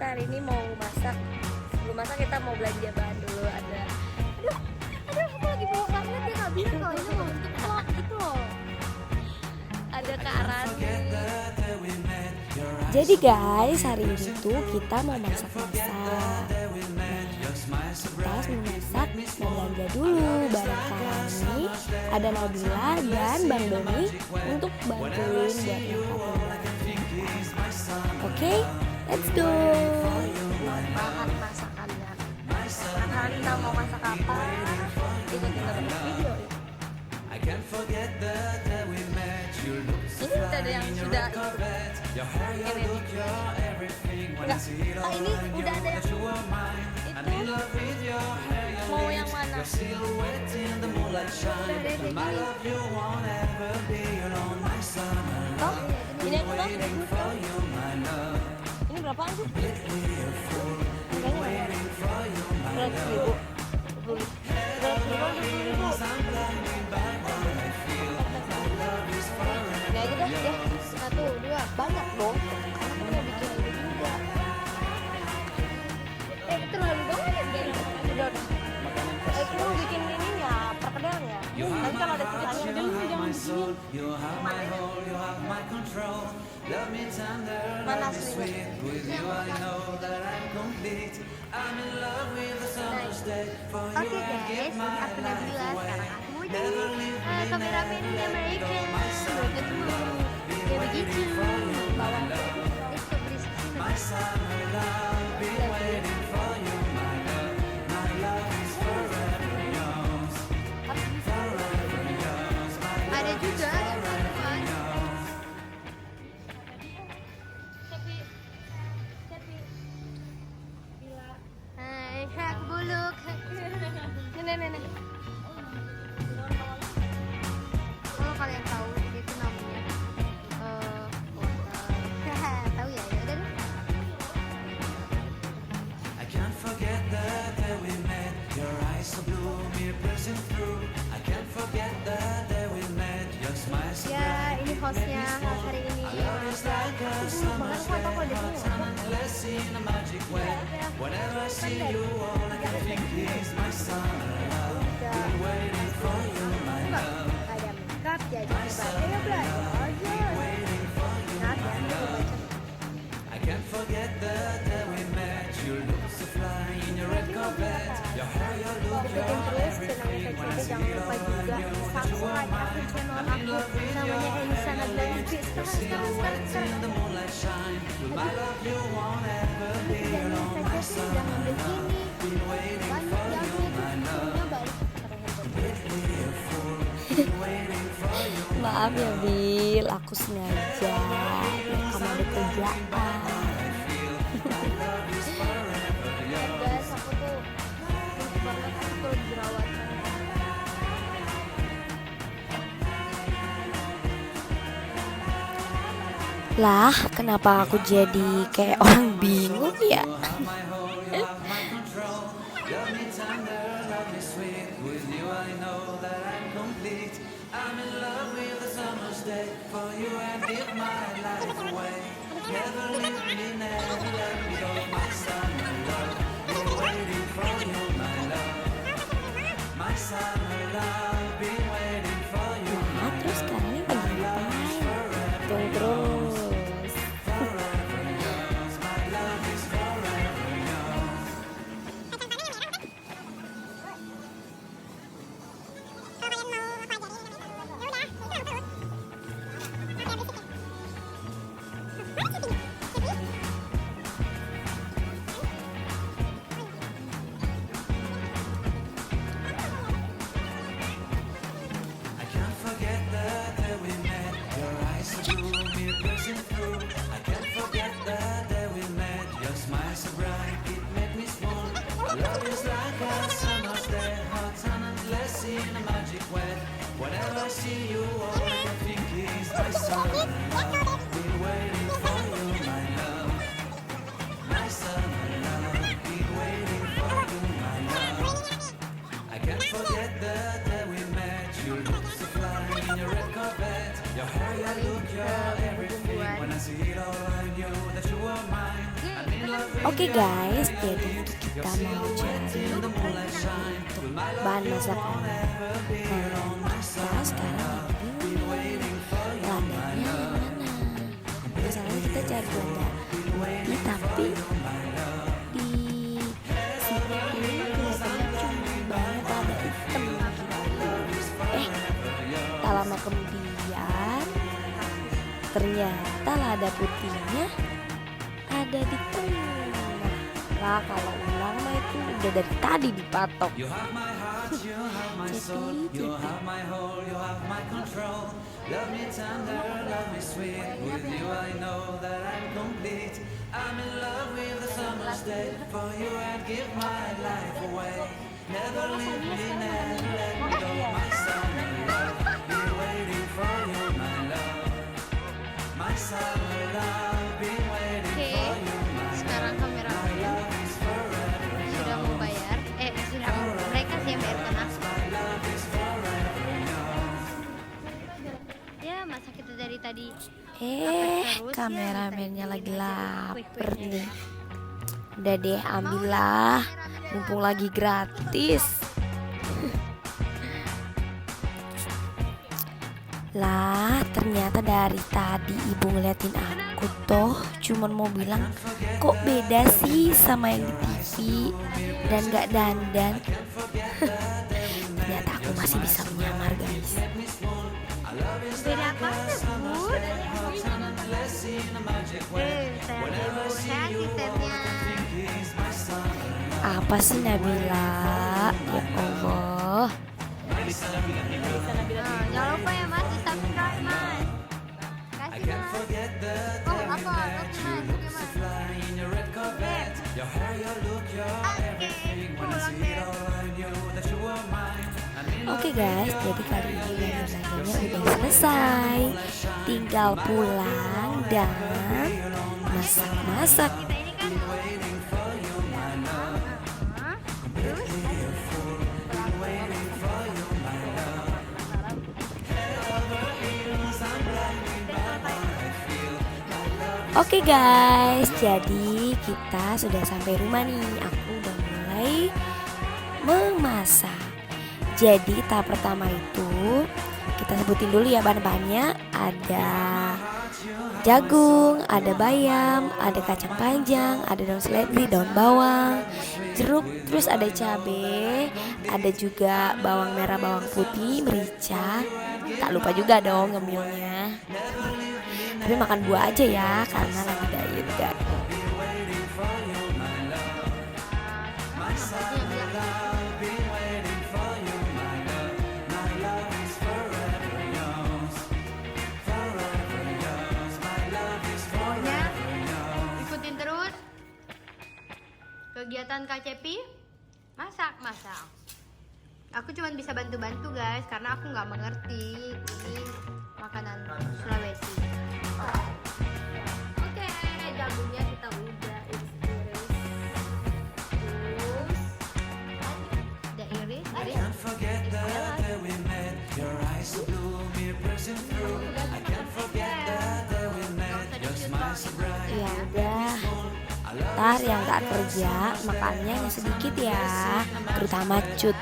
kita hari ini mau masak. Sebelum masak kita mau belanja bahan dulu. Aduh, aku lagi bawa banget ya, nggak bisa kalau ini mau untuk vlog gitu loh. Ada Kak Rani. Jadi guys, hari ini tuh kita mau masak-masak. Pas mau masak, mau belanja dulu bareng Kak Rani, ada Nabila dan Bang Doni untuk bantuin buat masak. Oke, let's go. Bahan masakannya. Sekarang kita mau masak apa? Kita tinggal bikin video ya. Ini udah ada yang sudah ini enggak, ini udah ada yang itu. Mau yang mana? Oh, ini yang itu. Ini berapaan sih? Harganya berapa? 100.000. 100.000. Ini aja dah ya. 1, 2, banyak dong. Karena kita mau bikin ini juga. Terlalu banyak dari Don. Kita mau bikin ininya, perkedelnya. Nanti kalau ada sisanya udah lu jangan begini. Mana aslinya? Oke guys, aku Nabila. Sekarang aku mau jadi kameramennya mereka. Ya begitu. Bawah itu berisik. Ada juga yang perempuan. Hai, hak buluk. Nenek. Kalau kalian tahu itu namanya tahu ya, ya udah deh. I can't forget the day we met. Your eyes so blue, me pressing through. I can't forget the day we met. Your smile so bright. Ya, ini hostnya hari ini. Makanya aku apa kok dari sini. Whenever I see you, all I can think is my summer love. Been waiting for you, my love. Ada makeup jadi belajar aja. I can't forget the day we met. You look so fly in your red carpet. Your hair, your look, your everything. When I see it all on you, that you are mine. I'm in love with your everything. Your silhouette in the moonlight shine. With my love, you won't ever be alone, my summer love. Been waiting for you, my love. Maaf ya Bil, aku sengaja kamu ada kerjaan. Guys, aku tuh banget aku jerawat. Lah, kenapa aku jadi kayak orang bingung ya? Nah, terus sekarang lagi ngapain? Terus. Whenever I see you, all I can think is my summer love. Been waiting for you, my love. My summer love. Been waiting for you, my love. I can't forget the day we met. You look so fly in your red carpet. Your hair, your look, your everything. When I see it all, I knew that you were mine. I'm in love with Oke guys, jadi kita mau cari untuk bahan masakannya. Nah, kita sekarang lagi bingung ladanya mana. Misalnya kita cari lada ini, tapi di situ kelihatannya cuma banyak lada hitam gitu. Tak lama kemudian ternyata lada putihnya ada di tengah. Lah kalau ulang mah itu udah dari tadi dipatok. Oke, sekarang kameramen sudah mau bayar. Mereka sih yang bayar kan aku. Ya, masa kita dari tadi Kameramennya lagi lapar nih. Udah deh, ambillah, mumpung lagi gratis. Lah, ternyata dari tadi ibu ngeliatin aku toh cuman mau bilang kok beda sih sama yang di TV dan gak dandan. Ternyata aku masih bisa menyamar guys. Beda apa sih, Bu? Saya asistennya. Apa sih Nabila? Ya Allah. Jangan lupa ya Mas, di subscribe Mas. Kasih Mas. Oh apa? Oke Mas, oke Mas. Oke guys, jadi kali ini belanjanya udah selesai. Tinggal pulang dan masak-masak. Kita ini kan terus Oke guys, jadi kita sudah sampai rumah nih. Aku udah mulai memasak. Jadi tahap pertama itu kita sebutin dulu ya bahan-bahannya. Ada jagung, ada bayam, ada kacang panjang, ada daun seledri, daun bawang, jeruk, terus ada cabai, ada juga bawang merah, bawang putih, merica. Tak lupa juga dong ngemilnya. Tapi makan buah aja ya karena lagi diet guys. pokoknya ikutin terus kegiatan Kak Cepi masak. Aku cuma bisa bantu-bantu guys karena aku nggak mengerti ini makanan Sulawesi. Oke, jagungnya kita udah iris. Terus udah iris. Ya udah. Ntar yang gak kerja makannya hanya sedikit ya, terutama cut.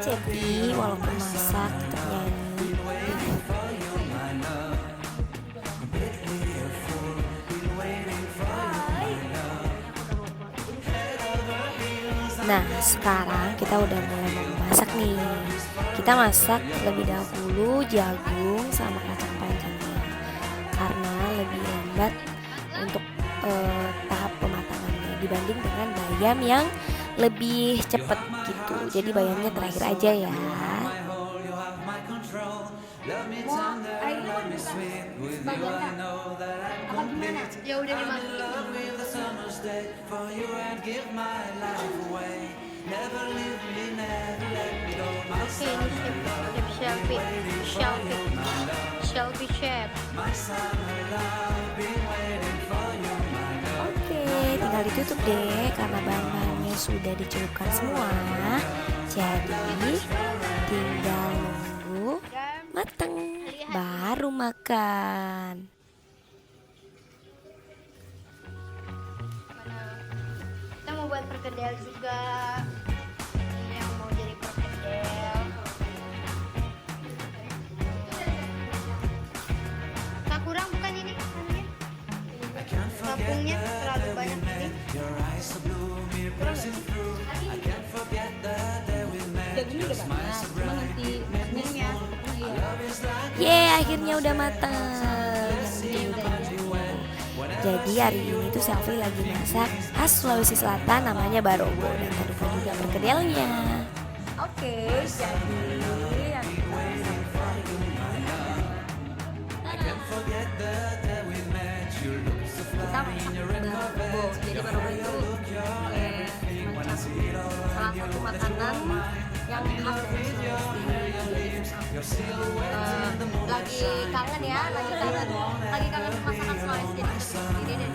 Cepi walaupun masak tetap nyanyi. Nah sekarang kita udah mulai mau masak nih. Kita masak lebih dahulu jagung sama kacang panjangnya karena lebih lambat untuk tahap pematangannya dibanding dengan bayam yang lebih cepet gitu. Jadi bayamnya terakhir aja ya. Ya udah dimasukin. stay for you and give my life away. Never leave me, never let me go. My Oke, ini Shelby Chef. my summer love, been waiting for you, my love. Oke, tinggal ditutup deh karena bahan-bahannya sudah dicelupkan semua. Jadi tinggal nunggu Dan mateng baru makan. kita mau buat perkedel juga. Ini yang mau jadi perkedel. Tak kurang bukan ini? Anunya? I can't forget Tepungnya the terlalu day we banyak ini. met. Your eyes so blue, me piercing through. I can't forget the day we met. Your smile so bright. Tepungnya. Love is like Yeay, akhirnya udah mateng. Jadi hari ini tuh Selfie lagi masak khas Sulawesi Selatan namanya barogo dan tak lupa juga perkedelnya. Oke, jadi yang forget the day we met. You look so kita masak barogo. Jadi barogo itu semacam salah satu makanan yang khas dari Sulawesi. Lagi kangen ya, lagi kangen masakan Sulawesi. Jadi